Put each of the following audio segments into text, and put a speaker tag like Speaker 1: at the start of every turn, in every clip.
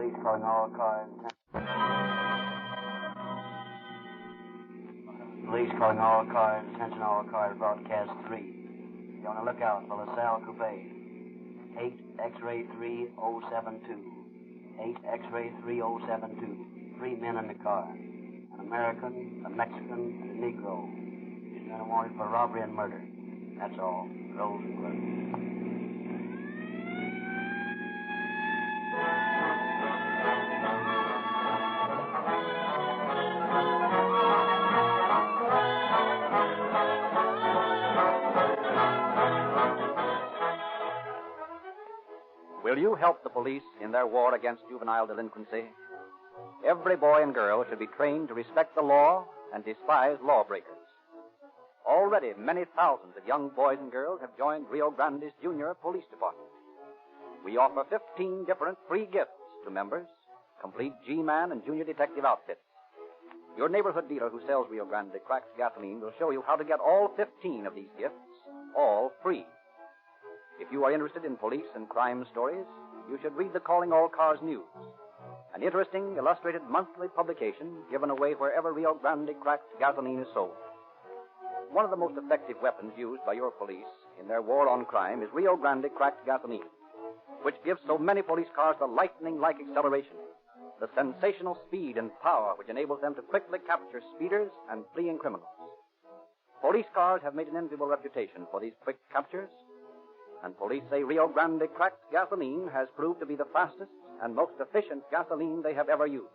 Speaker 1: Police calling all cars. Police calling all cars. Attention all cars. Broadcast 3. Be on the lookout for LaSalle Coupe. 8 X-ray 3072. 8 X-ray 3072. 3 men in the car. An American, a Mexican, and a Negro. He's been wanted for robbery and murder. That's all. Rosenberg.
Speaker 2: Will you help the police in their war against juvenile delinquency? Every boy and girl should be trained to respect the law and despise lawbreakers. Already, many thousands of young boys and girls have joined Rio Grande's Junior Police Department. We offer 15 different free gifts to members, complete G-Man and Junior Detective outfits. Your neighborhood dealer who sells Rio Grande cracked gasoline will show you how to get all 15 of these gifts, all free. If you are interested in police and crime stories, you should read the Calling All Cars News, an interesting illustrated monthly publication given away wherever Rio Grande cracked gasoline is sold. One of the most effective weapons used by your police in their war on crime is Rio Grande cracked gasoline, which gives so many police cars the lightning-like acceleration, the sensational speed and power which enables them to quickly capture speeders and fleeing criminals. Police cars have made an enviable reputation for these quick captures, and police say Rio Grande cracked gasoline has proved to be the fastest and most efficient gasoline they have ever used.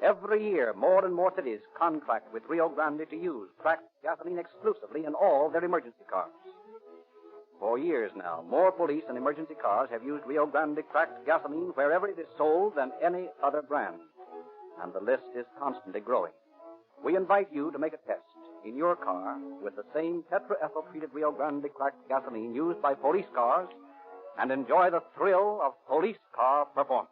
Speaker 2: Every year, more and more cities contract with Rio Grande to use cracked gasoline exclusively in all their emergency cars. For years now, more police and emergency cars have used Rio Grande cracked gasoline wherever it is sold than any other brand, and the list is constantly growing. We invite you to make a test in your car with the same tetraethyl-treated Rio Grande cracked gasoline used by police cars and enjoy the thrill of police car performance.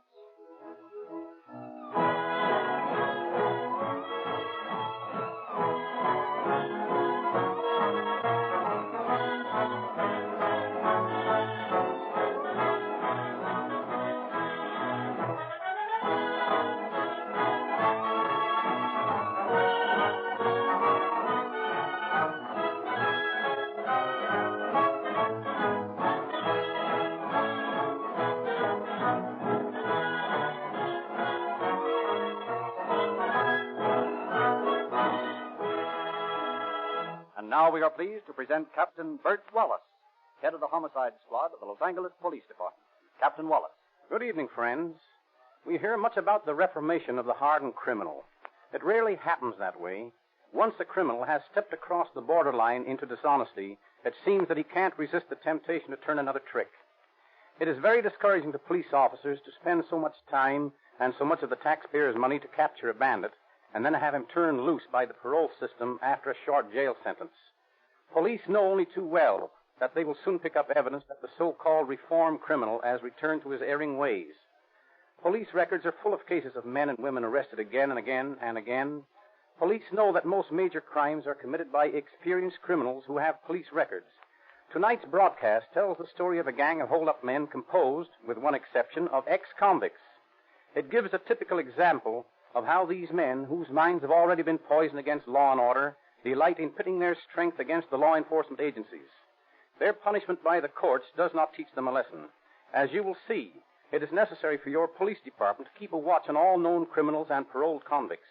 Speaker 2: Now we are pleased to present Captain Bert Wallace, head of the homicide squad of the Los Angeles Police Department. Captain Wallace.
Speaker 3: Good evening, friends. We hear much about the reformation of the hardened criminal. It rarely happens that way. Once a criminal has stepped across the borderline into dishonesty, it seems that he can't resist the temptation to turn another trick. It is very discouraging to police officers to spend so much time and so much of the taxpayers' money to capture a bandit and then have him turned loose by the parole system after a short jail sentence. Police know only too well that they will soon pick up evidence that the so-called reformed criminal has returned to his erring ways. Police records are full of cases of men and women arrested again and again and again. Police know that most major crimes are committed by experienced criminals who have police records. Tonight's broadcast tells the story of a gang of hold-up men composed, with one exception, of ex-convicts. It gives a typical example of how these men, whose minds have already been poisoned against law and order, delight in pitting their strength against the law enforcement agencies. Their punishment by the courts does not teach them a lesson. As you will see, it is necessary for your police department to keep a watch on all known criminals and paroled convicts,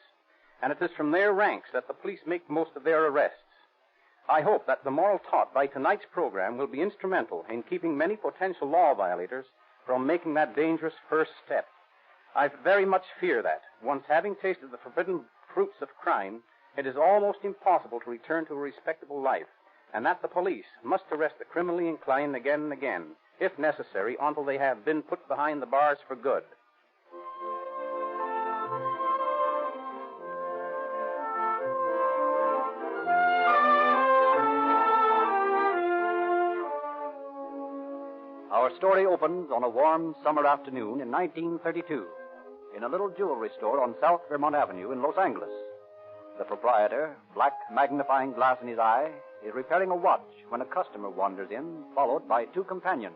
Speaker 3: and it is from their ranks that the police make most of their arrests. I hope that the moral taught by tonight's program will be instrumental in keeping many potential law violators from making that dangerous first step. I very much fear that, once having tasted the forbidden fruits of crime, it is almost impossible to return to a respectable life, and that the police must arrest the criminally inclined again and again, if necessary, until they have been put behind the bars for good.
Speaker 2: Our story opens on a warm summer afternoon in 1932 in a little jewelry store on South Vermont Avenue in Los Angeles. The proprietor, black magnifying glass in his eye, is repairing a watch when a customer wanders in, followed by two companions,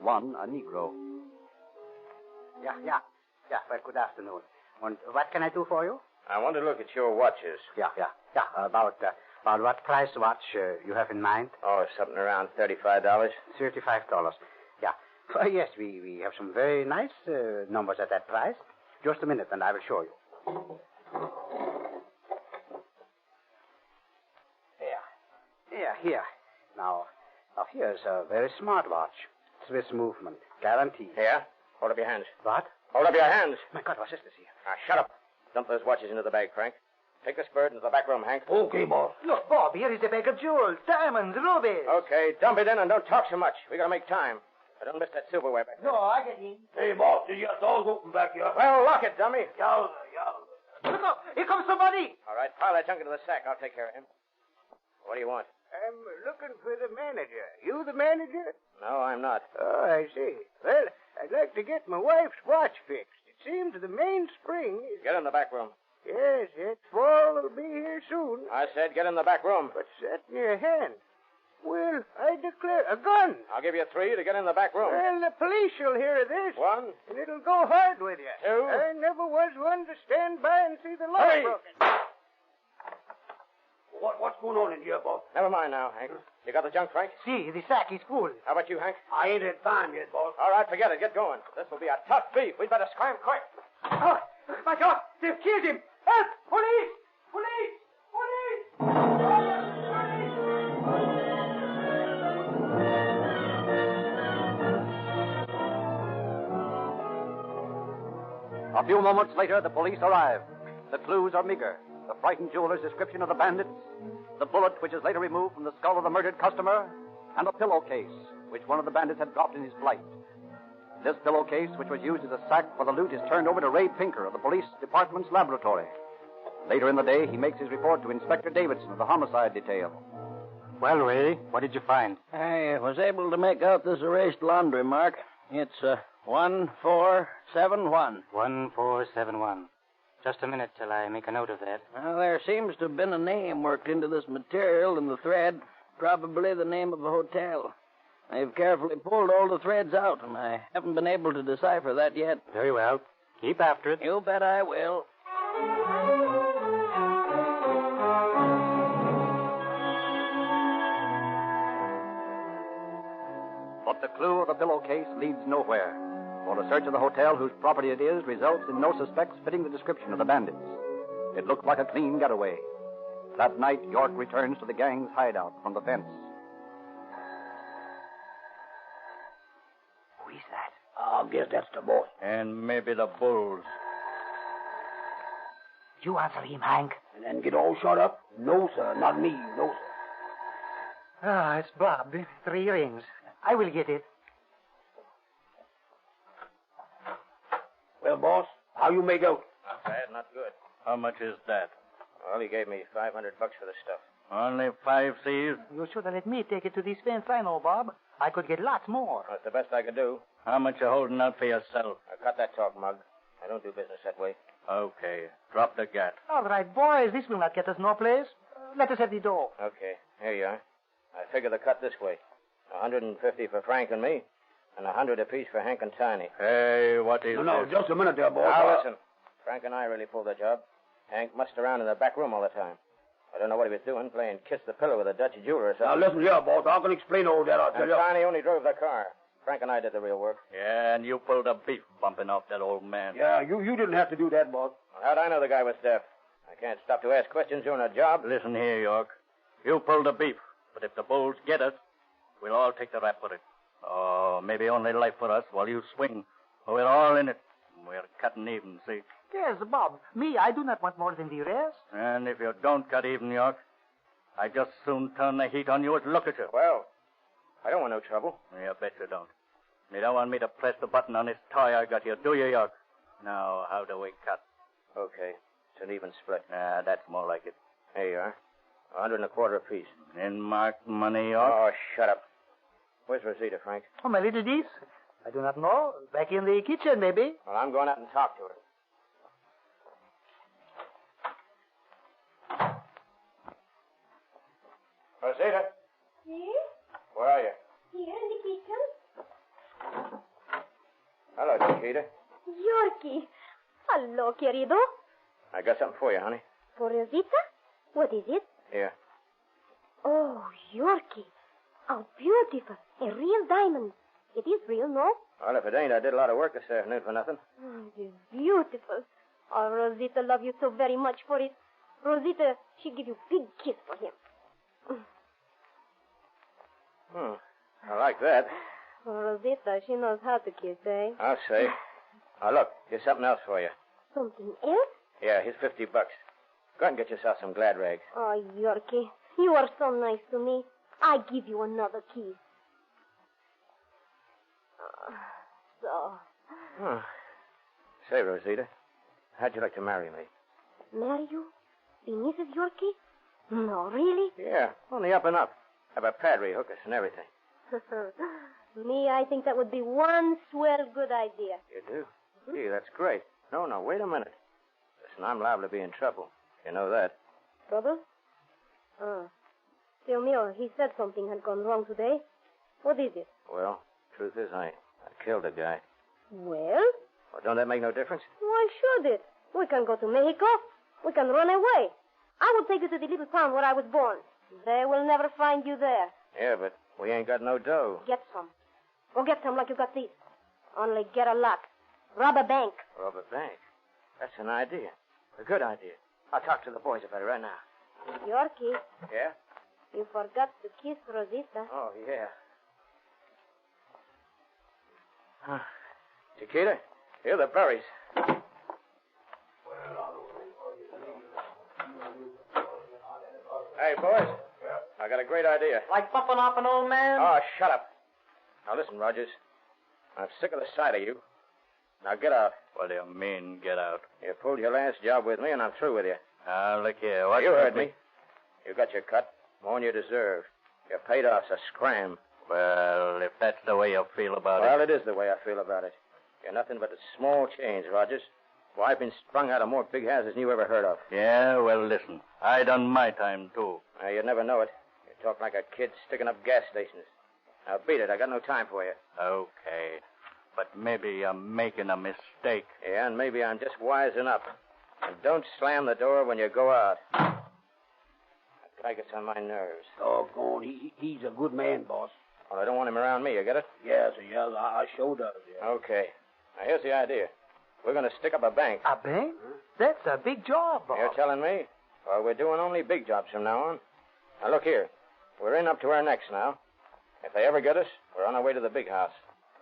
Speaker 2: one a Negro.
Speaker 4: Yeah.
Speaker 1: Yeah, well, good afternoon. And what can I do for you?
Speaker 4: I want to look at your watches.
Speaker 1: Yeah. About what price watch you have in mind?
Speaker 4: Oh, something around $35.
Speaker 1: $35. Yeah. Yes, we have some very nice numbers at that price. Just a minute, and I will show you. Here. Now, here's a very smart watch. Swiss movement. Guaranteed.
Speaker 4: Here? Hold up your hands.
Speaker 1: What?
Speaker 4: Hold up your hands.
Speaker 1: My God, what's this here?
Speaker 4: Now, shut up. Dump those watches into the bag, Frank. Take this bird into the back room, Hank.
Speaker 5: Okay, boss.
Speaker 6: Look, Bob, here is a bag of jewels, diamonds, rubies.
Speaker 4: Okay, dump it in and don't talk so much. We gotta make time. I don't miss that silverware back there.
Speaker 6: No, I get in.
Speaker 5: Hey, boss, you got doors open back here.
Speaker 4: Well, lock it, dummy.
Speaker 5: Yowza.
Speaker 6: Look up, here comes somebody.
Speaker 4: All right, pile that junk into the sack. I'll take care of him. What do you want?
Speaker 7: I'm looking for the manager. You the manager?
Speaker 4: No, I'm not.
Speaker 7: Oh, I see. Well, I'd like to get my wife's watch fixed. It seems the mainspring is...
Speaker 4: Get in the back room.
Speaker 7: Yes, fall will be here soon.
Speaker 4: I said get in the back room.
Speaker 7: What's that in your hand? Well, I declare, a gun.
Speaker 4: I'll give you 3 to get in the back room.
Speaker 7: Well, the police will hear of this.
Speaker 4: 1.
Speaker 7: And it'll go hard with you.
Speaker 4: 2.
Speaker 7: I never was one to stand by and see the law
Speaker 4: Hey!
Speaker 7: broken.
Speaker 5: What's going on in here, boss?
Speaker 4: Never mind now, Hank. You got the junk, Frank?
Speaker 6: See, the sack is full.
Speaker 4: How about you, Hank?
Speaker 5: I ain't had time yet, boss.
Speaker 4: All right, forget it. Get going. This will be a tough beef. We'd better scram quick.
Speaker 6: Oh, my God, they've killed him. Help! Police! Police! Police!
Speaker 2: A few moments later, the police arrive. The clues are meager. The frightened jeweler's description of the bandits, the bullet which is later removed from the skull of the murdered customer, and a pillowcase which one of the bandits had dropped in his flight. This pillowcase, which was used as a sack for the loot, is turned over to Ray Pinker of the police department's laboratory. Later in the day, he makes his report to Inspector Davidson of the homicide detail.
Speaker 3: Well, Ray, what did you find?
Speaker 8: I was able to make out this erased laundry mark. It's 1471.
Speaker 3: 1471. Just a minute till I make a note of that.
Speaker 8: Well, there seems to have been a name worked into this material in the thread. Probably the name of a hotel. I've carefully pulled all the threads out, and I haven't been able to decipher that yet.
Speaker 3: Very well. Keep after it.
Speaker 8: You bet I will.
Speaker 2: But the clue of the pillowcase leads nowhere. For the search of the hotel whose property it is results in no suspects fitting the description of the bandits. It looked like a clean getaway. That night, York returns to the gang's hideout from the fence.
Speaker 1: Who is that?
Speaker 5: I guess that's the boss.
Speaker 8: And maybe the bulls.
Speaker 6: You answer him, Hank.
Speaker 5: And then get all shut up? No, sir, not me. No, sir.
Speaker 6: Ah, it's Bob. 3 rings. I will get it.
Speaker 5: Well, boss, how you make out?
Speaker 4: Not bad, not good.
Speaker 8: How much is that?
Speaker 4: Well, he gave me $500 for the stuff.
Speaker 8: Only 5 C's?
Speaker 6: You should have let me take it to this fence, I know, Bob. I could get lots more.
Speaker 4: That's the best I could do.
Speaker 8: How much you holding out for yourself?
Speaker 4: Cut that talk, Mug. I don't do business that way.
Speaker 8: Okay. Drop the gat.
Speaker 6: All right, boys, this will not get us no place. Let us have the dough.
Speaker 4: Okay, here you are. I figure the cut this way. 150 for Frank and me, and 100 apiece for Hank and Tiny.
Speaker 8: Hey, what is
Speaker 5: No,
Speaker 8: this?
Speaker 5: just a minute there, boss.
Speaker 4: Now, listen. Frank and I really pulled the job. Hank mussed around in the back room all the time. I don't know what he was doing, playing kiss the pillow with a Dutch jeweler or
Speaker 5: Now,
Speaker 4: something.
Speaker 5: listen here, boss. I can explain all that, I'll tell
Speaker 4: And
Speaker 5: you.
Speaker 4: Tiny only drove the car. Frank and I did the real work.
Speaker 8: Yeah, and you pulled a beef bumping off that old man.
Speaker 5: Yeah, you didn't have to do that, boss.
Speaker 4: Well, how'd I know the guy was deaf? I can't stop to ask questions during a job.
Speaker 8: Listen here, York. You pulled the beef, but if the bulls get us, we'll all take the rap for it. Oh, maybe only life for us while you swing. We're all in it. We're cutting even, see?
Speaker 6: Yes, Bob. Me, I do not want more than the rest.
Speaker 8: And if you don't cut even, York, I just soon turn the heat on you as look at you.
Speaker 4: Well, I don't want no trouble.
Speaker 8: Yeah, bet you don't. You don't want me to press the button on this toy I got here, do you, York? Now, how do we cut?
Speaker 4: Okay, it's an even split.
Speaker 8: That's more like it.
Speaker 4: Here you are. 125 apiece.
Speaker 8: In marked money, York?
Speaker 4: Oh, shut up. Where's Rosita, Frank?
Speaker 6: Oh, my little niece. I do not know. Back in the kitchen, maybe.
Speaker 4: Well, I'm going out and talk to her. Rosita,
Speaker 9: Yes?
Speaker 4: where are you?
Speaker 9: Here in the kitchen?
Speaker 4: Hello, Chiquita.
Speaker 9: Yorkie. Hello, querido.
Speaker 4: I got something for you, honey.
Speaker 9: For Rosita? What is it?
Speaker 4: Here.
Speaker 9: Oh, Yorkie. How beautiful. A real diamond. It is real, no?
Speaker 4: Well, if it ain't, I did a lot of work this afternoon for nothing.
Speaker 9: Oh, it is beautiful. Oh, Rosita love you so very much for it. Rosita, she give you big kiss for him.
Speaker 4: I like that.
Speaker 9: Oh, Rosita, she knows how to kiss, eh?
Speaker 4: I'll say. Now, look, here's something else for you.
Speaker 9: Something else?
Speaker 4: Yeah, here's $50. Go ahead and get yourself some glad rags.
Speaker 9: Oh, Yorkie, you are so nice to me. I give you another kiss. So.
Speaker 4: Say, Rosita, how'd you like to marry me?
Speaker 9: Marry you? Be Mrs. Yorkie? No, really?
Speaker 4: Yeah, on the up and up. Have a padre hook us and everything.
Speaker 9: Me, I think that would be one swell good idea.
Speaker 4: You do? Gee, that's great. No, wait a minute. Listen, I'm liable to be in trouble. You know that.
Speaker 9: Trouble? Still, Mio, he said something had gone wrong today. What is it?
Speaker 4: Well, truth is, I killed a guy.
Speaker 9: Well,
Speaker 4: Don't that make no difference?
Speaker 9: why should it? We can go to Mexico. We can run away. I will take you to the little town where I was born. They will never find you there.
Speaker 4: Yeah, but we ain't got no dough.
Speaker 9: Get some. Go get some like you got these. Only get a lot. Rob a bank.
Speaker 4: Rob a bank? That's an idea. A good idea. I'll talk to the boys about it right now.
Speaker 9: Yorkie,
Speaker 4: Yeah?
Speaker 9: you forgot to kiss Rosita.
Speaker 4: Oh, yeah. Chiquita, here are the berries. Hey, boys. I got a great idea.
Speaker 6: Like bumping off an old man?
Speaker 4: Oh, shut up. Now, listen, Rogers. I'm sick of the sight of you. Now, get out.
Speaker 8: What do you mean, get out?
Speaker 4: You pulled your last job with me, and I'm through with you.
Speaker 8: Look here. What
Speaker 4: You heard me. You got your cut. More than you deserve. You're paid off, so scram.
Speaker 8: Well, if that's the way you feel about
Speaker 4: Well, it is the way I feel about it. You're nothing but a small change, Rogers. Why, I've been sprung out of more big houses than you ever heard of.
Speaker 8: Yeah, well, listen. I done my time, too.
Speaker 4: You'd never know it. You talk like a kid sticking up gas stations. Now, beat it. I got no time for you.
Speaker 8: Okay. But maybe you're making a mistake.
Speaker 4: Yeah, and maybe I'm just wising up. And don't slam the door when you go out. That guy gets on my nerves.
Speaker 5: Doggone, he's a good man, boss.
Speaker 4: Well, I don't want him around me. You get it?
Speaker 5: Yes, I sure does, yeah.
Speaker 4: Okay. Now, here's the idea. We're going to stick up a bank.
Speaker 6: A bank? That's a big job, boss.
Speaker 4: You're telling me? Well, we're doing only big jobs from now on. Now, look here. We're in up to our necks now. If they ever get us, we're on our way to the big house.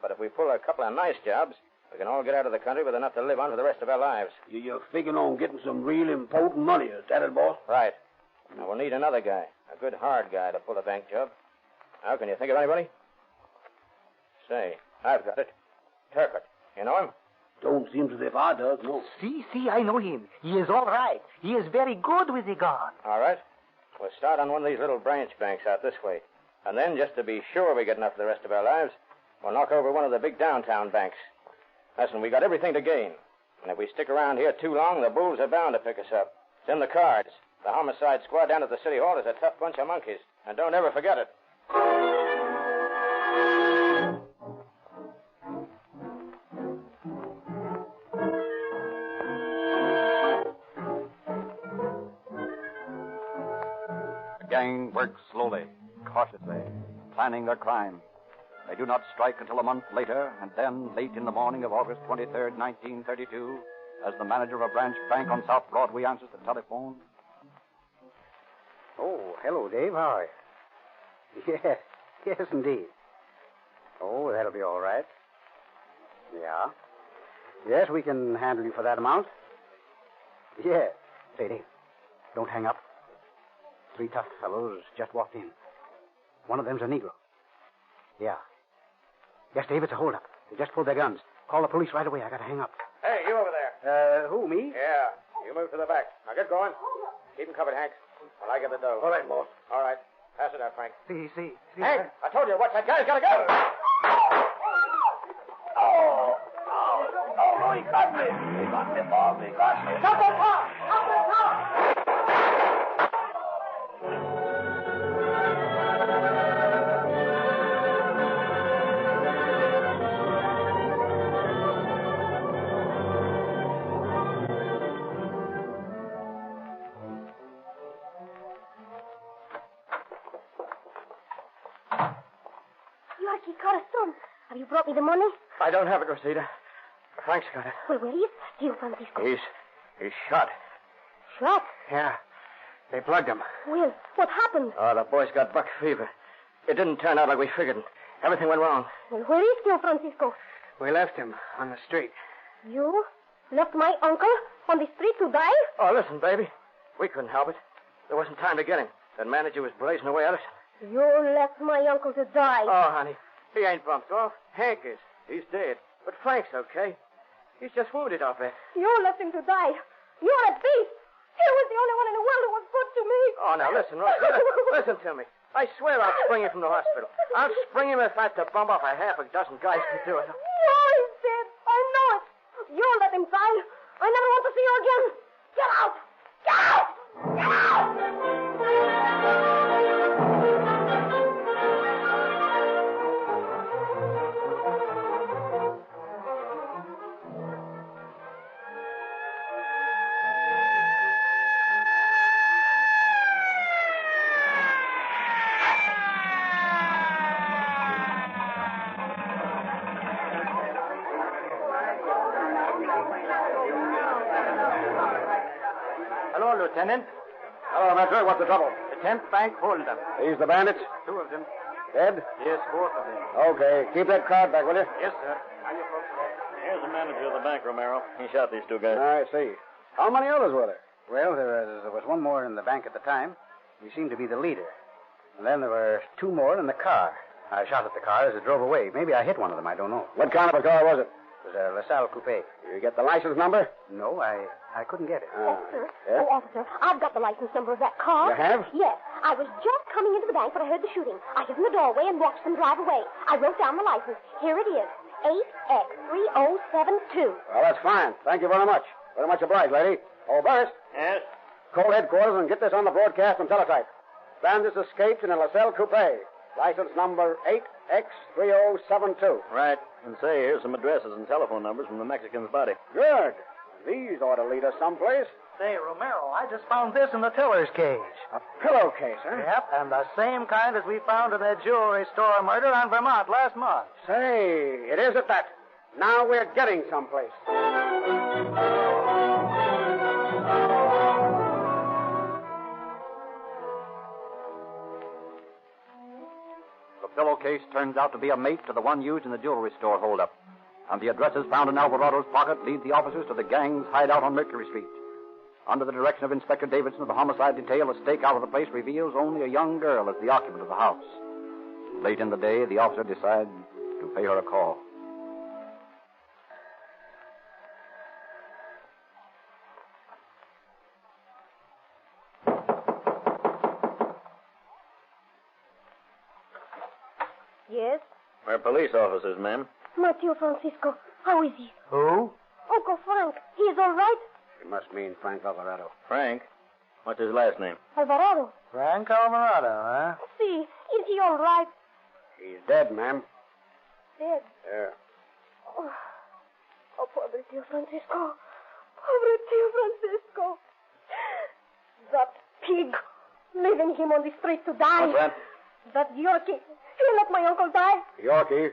Speaker 4: But if we pull a couple of nice jobs, we can all get out of the country with enough to live on for the rest of our lives.
Speaker 5: You're figuring on getting some real important money, is that it, boss?
Speaker 4: Right. Now, we'll need another guy, a good hard guy to pull a bank job. Now, can you think of anybody? Say, I've got it. Turcotte. You know him?
Speaker 5: Don't seem as if I does, no.
Speaker 6: See, I know him. He is all right. He is very good with the gun.
Speaker 4: All right. We'll start on one of these little branch banks out this way. And then, just to be sure we get enough for the rest of our lives, we'll knock over one of the big downtown banks. Listen, we got everything to gain. And if we stick around here too long, the bulls are bound to pick us up. It's in the cards. The homicide squad down at the city hall is a tough bunch of monkeys. And don't ever forget it.
Speaker 2: The gang works slowly, cautiously, planning their crime. They do not strike until a month later, and then, late in the morning of August 23rd, 1932, as the manager of a branch bank on South Broadway answers the telephone.
Speaker 10: Oh, hello, Dave. How are you? Yes, indeed. Oh, that'll be all right. Yeah. Yes, we can handle you for that amount. Yeah. Say, Dave, don't hang up. 3 tough fellows just walked in. One of them's a Negro. Yeah. Yes, Dave, it's a holdup. They just pulled their guns. Call the police right away. I gotta hang up.
Speaker 4: Hey, you over there.
Speaker 10: Who, me?
Speaker 4: Yeah. You move to the back. Now get going. Keep them covered, Hank. While I get the dough.
Speaker 5: All right, boss.
Speaker 4: All right. Pass it out, Frank.
Speaker 10: See.
Speaker 4: Hank, I told you, watch that guy. He's got a gun.
Speaker 5: Oh, he got me. He got me, boss. He got me.
Speaker 6: Stop the car! Stop the car!
Speaker 9: Yorkie, corazón. Have you brought me the money?
Speaker 4: I don't have it, Rosita. Frank's got it.
Speaker 9: Well, where is Tio Francisco?
Speaker 4: He's shot.
Speaker 9: Shot?
Speaker 4: Yeah. They plugged him.
Speaker 9: Will, what happened?
Speaker 4: Oh, the boy's got buck fever. It didn't turn out like we figured. Everything went wrong.
Speaker 9: Well, where is Tio Francisco?
Speaker 7: We left him on the street.
Speaker 9: You left my uncle on the street to die?
Speaker 4: Oh, listen, baby. We couldn't help it. There wasn't time to get him. That manager was blazing away at us.
Speaker 9: You left my uncle to die.
Speaker 4: Oh, honey. He ain't bumped off. Hank is. He's dead. But Frank's okay. He's just wounded off there.
Speaker 9: You left him to die. You're a thief. He was the only one in the world who was good to me.
Speaker 4: Oh, now listen, Rosita. Listen to me. I swear I'll spring him from the hospital. I'll spring him if I have to bump off a half a dozen guys to do it.
Speaker 9: No, he's dead. I know it. You let him die. I never want to see you again. Get out! Get out! Get out!
Speaker 3: Hello, Lieutenant.
Speaker 10: Hello, Metro. What's the trouble?
Speaker 3: The 10th bank holdup.
Speaker 10: These the bandits?
Speaker 3: 2 of them.
Speaker 10: Dead?
Speaker 3: Yes, both of them.
Speaker 10: Okay. Keep that card back, will you?
Speaker 3: Yes, sir.
Speaker 8: Here's the manager of the bank, Romero. He shot these 2 guys.
Speaker 10: I see. How many others were there? Well, there was one more in the bank at the time. He seemed to be the leader. And then there were 2 more in the car. I shot at the car as it drove away. Maybe I hit one of them. I don't know.
Speaker 5: What kind of a car was it?
Speaker 10: It was a LaSalle coupe.
Speaker 5: You get the license number?
Speaker 10: No, I couldn't get it.
Speaker 9: Officer,
Speaker 5: yeah?
Speaker 9: oh, officer, I've got the license number of that car.
Speaker 5: You have?
Speaker 9: Yes. I was just coming into the bank when I heard the shooting. I hid in the doorway and watched them drive away. I wrote down the license. Here it is. 8X3072.
Speaker 5: Well, that's fine. Thank you very much. Very much obliged, lady. Oh, Burris.
Speaker 8: Yes?
Speaker 5: Call headquarters and get this on the broadcast and teletype. Bandits escaped in a LaSalle coupe. License number 8X3072.
Speaker 8: Right. And say, here's some addresses and telephone numbers from the Mexican's body.
Speaker 5: Good. These ought to lead us someplace.
Speaker 3: Say, Romero, I just found this in the teller's cage.
Speaker 5: A pillowcase, huh?
Speaker 3: Yep, and the same kind as we found in that jewelry store murder on Vermont last month.
Speaker 5: Say, it is at that. Now we're getting someplace.
Speaker 2: The pillowcase turns out to be a mate to the one used in the jewelry store holdup. And the addresses found in Alvarado's pocket lead the officers to the gang's hideout on Mercury Street. Under the direction of Inspector Davidson of the homicide detail, a stakeout of the place reveals only a young girl as the occupant of the house. Late in the day, the officer decides to pay her a call.
Speaker 9: Yes?
Speaker 8: We're police officers, ma'am.
Speaker 9: My Tio Francisco. How is he?
Speaker 3: Who?
Speaker 9: Uncle Frank. He is all right?
Speaker 5: It must mean Frank Alvarado.
Speaker 8: Frank? What's his last name?
Speaker 9: Alvarado.
Speaker 3: Frank Alvarado, huh?
Speaker 9: See, is he all right?
Speaker 5: He's dead, ma'am.
Speaker 9: Dead.
Speaker 5: Yeah.
Speaker 9: Oh, pobre Tio Francisco. Pobre Tio Francisco. That pig, leaving him on the street to die.
Speaker 8: What's that?
Speaker 9: That Yorkie. He let my uncle die.
Speaker 5: Yorkie?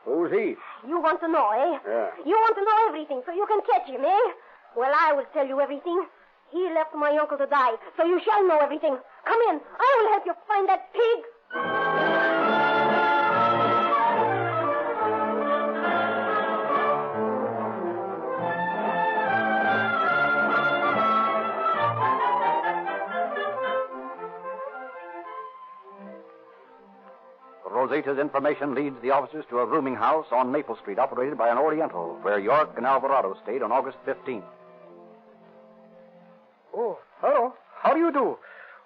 Speaker 5: Who's he?
Speaker 9: You want to know, eh?
Speaker 5: Yeah.
Speaker 9: You want to know everything so you can catch him, eh? Well, I will tell you everything. He left my uncle to die, so you shall know everything. Come in. I will help you find that pig.
Speaker 2: Rosita's information leads the officers to a rooming house on Maple Street operated by an Oriental, where York and Alvarado stayed on August 15th.
Speaker 6: Oh, hello. How do you do?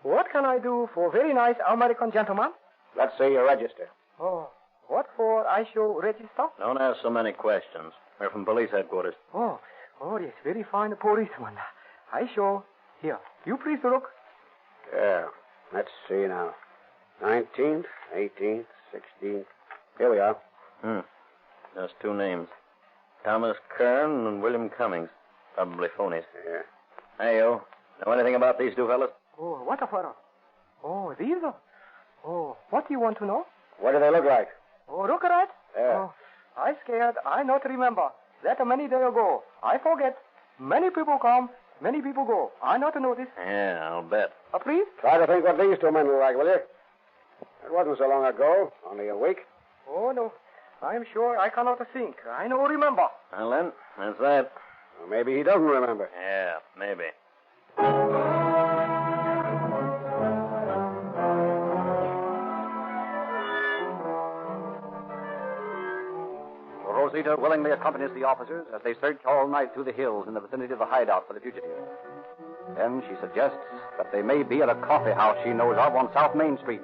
Speaker 6: What can I do for very nice American gentleman?
Speaker 5: Let's see your register.
Speaker 6: Oh, what for I show register?
Speaker 8: Don't ask so many questions. We're from police headquarters.
Speaker 6: Oh, yes, very fine policeman. I show. Here, you please look.
Speaker 5: Yeah. Let's see now. 19th, 18th, 16th. Here we are.
Speaker 8: Just 2 names. Thomas Kern and William Cummings. Probably phonies.
Speaker 5: Yeah.
Speaker 8: Hey, you. Know anything about these 2 fellas?
Speaker 6: Oh, what a fellow. Oh, these are. Oh, what do you want to know?
Speaker 5: What do they look like?
Speaker 6: Oh, look at that.
Speaker 5: There.
Speaker 6: Oh, I scared. I not remember. That many days ago. I forget. Many people come, many people go. I not notice.
Speaker 8: Yeah, I'll bet.
Speaker 6: Please?
Speaker 5: Try to think what these two men were like, will you? It wasn't so long ago, only a week.
Speaker 6: Oh, no. I'm sure I cannot think. I no remember.
Speaker 8: Well, then, that's that.
Speaker 5: Well, maybe he doesn't remember.
Speaker 8: Yeah, maybe.
Speaker 2: Rosita willingly accompanies the officers as they search all night through the hills in the vicinity of the hideout for the fugitive. Then she suggests that they may be at a coffee house she knows of on South Main Street.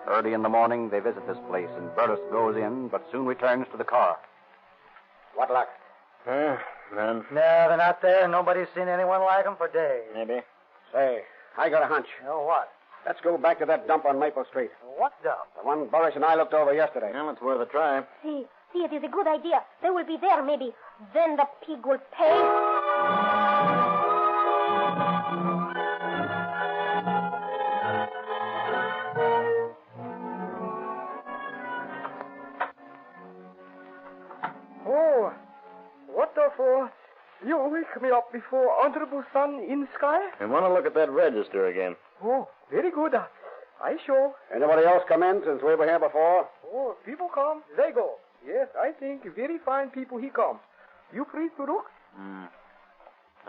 Speaker 2: Early in the morning, they visit this place, and Burris goes in, but soon returns to the car.
Speaker 5: What luck?
Speaker 8: None.
Speaker 11: No, they're not there. Nobody's seen anyone like them for days.
Speaker 8: Maybe.
Speaker 5: Say, I got a hunch.
Speaker 11: You know what?
Speaker 5: Let's go back to that dump on Maple Street.
Speaker 11: What dump?
Speaker 5: The one Boris and I looked over yesterday.
Speaker 8: Well, it's worth a try.
Speaker 9: See, it is a good idea. They will be there, maybe. Then the pig will pay.
Speaker 6: Oh, what the for? You wake me up before honorable sun in sky?
Speaker 8: We want to look at that register again.
Speaker 6: Oh, very good. I show.
Speaker 5: Anybody else come in since we were here before?
Speaker 6: Oh, people come, they go. Yes, I think very fine people he come. You please to look?
Speaker 8: Now,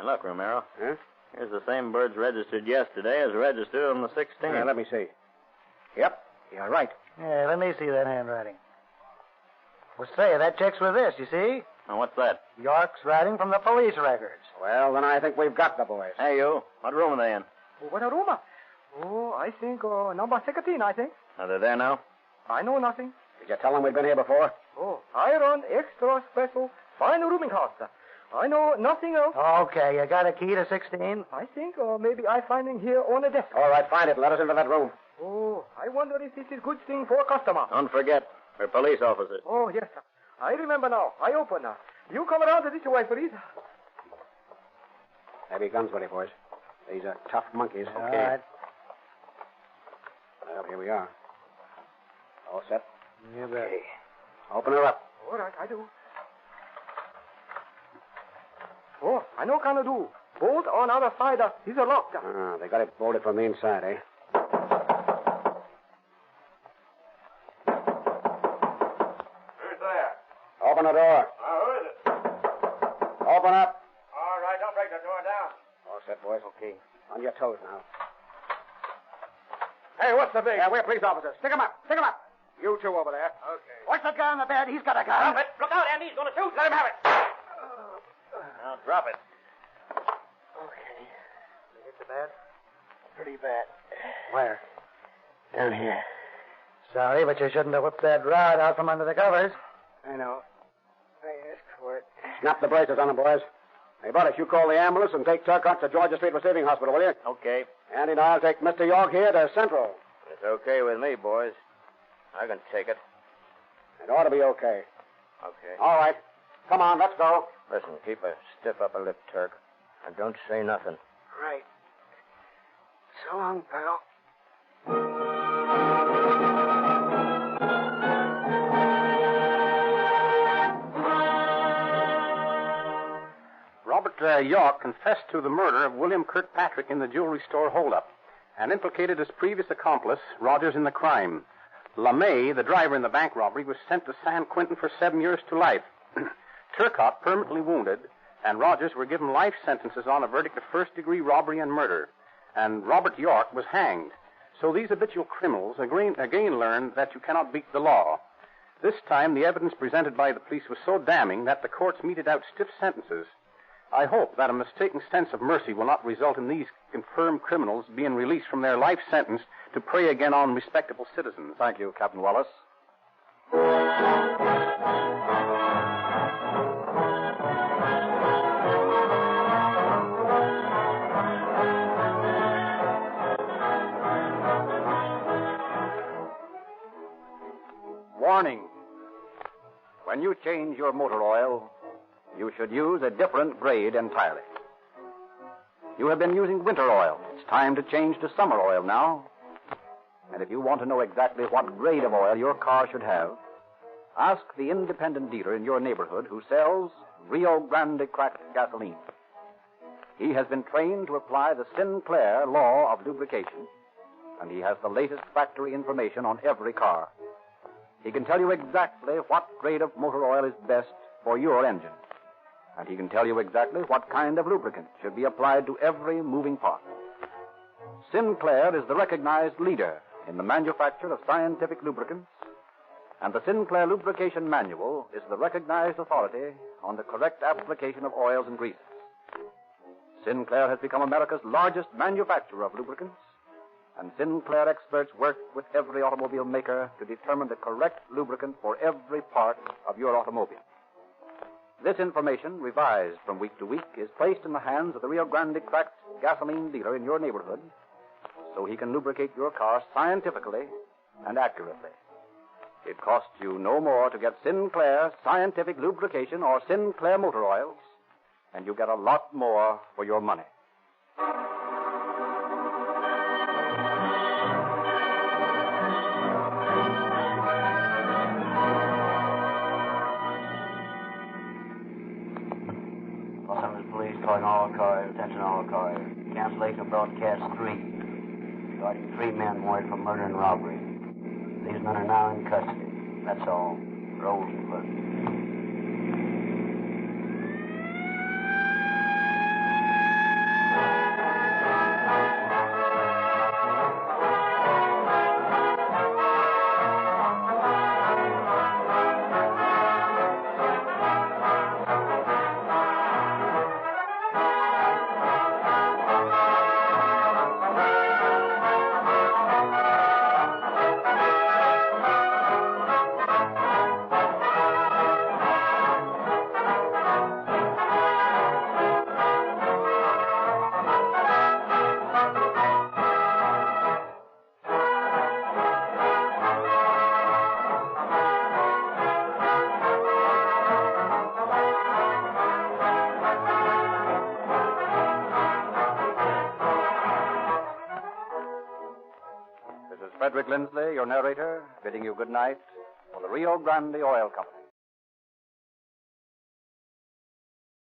Speaker 8: look, Romero.
Speaker 5: Huh?
Speaker 8: Here's the same birds registered yesterday as registered on the 16th.
Speaker 5: Let me see. Yep, you're right.
Speaker 11: Yeah, let me see that handwriting. Well, say, that checks with this, you see?
Speaker 8: Now, what's that?
Speaker 11: York's writing from the police records.
Speaker 5: Well, then I think we've got the boys.
Speaker 8: Hey, you. What room are they in?
Speaker 6: Oh, what a room? Oh, I think number 16, I think.
Speaker 8: Are they there now?
Speaker 6: I know nothing.
Speaker 5: Did you tell them we'd been here before?
Speaker 6: Oh, I run extra special fine rooming house. I know nothing else.
Speaker 11: Okay, you got a key to 16?
Speaker 6: I think maybe I find him here on the desk.
Speaker 5: All right, find it and let us into that room.
Speaker 6: Oh, I wonder if this is good thing for a customer.
Speaker 8: Don't forget, we're police officers.
Speaker 6: Oh, yes, sir. I remember now. I open now. You come around this way, please.
Speaker 5: Have your guns ready, boys. These are tough monkeys.
Speaker 11: All right.
Speaker 5: Well, here we are. All set?
Speaker 11: You bet.
Speaker 5: Okay. Open her up.
Speaker 6: All right, I do. Oh, I know can do. Bolt on other side. He's a lock.
Speaker 5: They got it bolted from the inside, eh?
Speaker 12: Who's there?
Speaker 5: Open the door.
Speaker 12: Who is it?
Speaker 5: Open up.
Speaker 12: All right, don't break the door down.
Speaker 5: All set, boys. Okay. On your toes now.
Speaker 12: Hey, what's the big?
Speaker 5: Yeah, we're police officers. Stick 'em up. Stick 'em up. You two over there.
Speaker 12: Okay.
Speaker 11: What's that guy on the bed? He's got a gun.
Speaker 12: Drop it. Look out, Andy. He's going to shoot. Let him have it.
Speaker 8: Now, drop it.
Speaker 11: Okay. You hit the bed?
Speaker 7: Pretty bad.
Speaker 11: Where?
Speaker 7: Down here.
Speaker 11: Sorry, but you shouldn't have whipped that rod out from under the covers.
Speaker 7: I know. I asked for it.
Speaker 5: Snap the braces on them, boys. Hey, Boris, you call the ambulance and take Turcotte to Georgia Street Receiving Hospital, will you?
Speaker 8: Okay.
Speaker 5: Andy and I'll take Mr. York here to Central.
Speaker 4: It's okay with me, boys. I can take it.
Speaker 5: It ought to be okay.
Speaker 4: Okay.
Speaker 5: All right. Come on, let's go.
Speaker 4: Listen, keep a stiff upper lip, Turk. And don't say nothing.
Speaker 7: Right. So long, pal.
Speaker 3: Robert York confessed to the murder of William Kirkpatrick in the jewelry store holdup and implicated his previous accomplice, Rogers, in the crime. LeMay, the driver in the bank robbery, was sent to San Quentin for 7 years to life. Turcotte permanently wounded, and Rogers were given life sentences on a verdict of first-degree robbery and murder. And Robert York was hanged. So these habitual criminals again learned that you cannot beat the law. This time, the evidence presented by the police was so damning that the courts meted out stiff sentences. I hope that a mistaken sense of mercy will not result in these confirmed criminals being released from their life sentence to prey again on respectable citizens.
Speaker 2: Thank you, Captain Wallace. Warning. When you change your motor oil, you should use a different grade entirely. You have been using winter oil. It's time to change to summer oil now. And if you want to know exactly what grade of oil your car should have, ask the independent dealer in your neighborhood who sells Rio Grande cracked gasoline. He has been trained to apply the Sinclair law of lubrication, and he has the latest factory information on every car. He can tell you exactly what grade of motor oil is best for your engine. And he can tell you exactly what kind of lubricant should be applied to every moving part. Sinclair is the recognized leader in the manufacture of scientific lubricants, and the Sinclair Lubrication Manual is the recognized authority on the correct application of oils and greases. Sinclair has become America's largest manufacturer of lubricants, and Sinclair experts work with every automobile maker to determine the correct lubricant for every part of your automobile. This information, revised from week to week, is placed in the hands of the Rio Grande cracked gasoline dealer in your neighborhood, so he can lubricate your car scientifically and accurately. It costs you no more to get Sinclair scientific lubrication or Sinclair motor oils, and you get a lot more for your money.
Speaker 1: Los Angeles Police calling all cars, attention all cars. Cancellation of broadcast 3. Regarding 3 men wanted for murder and robbery. These men are now in custody. That's all. Rosenberg.
Speaker 2: Frederick Lindsley, your narrator, bidding you good night for the Rio Grande Oil Company.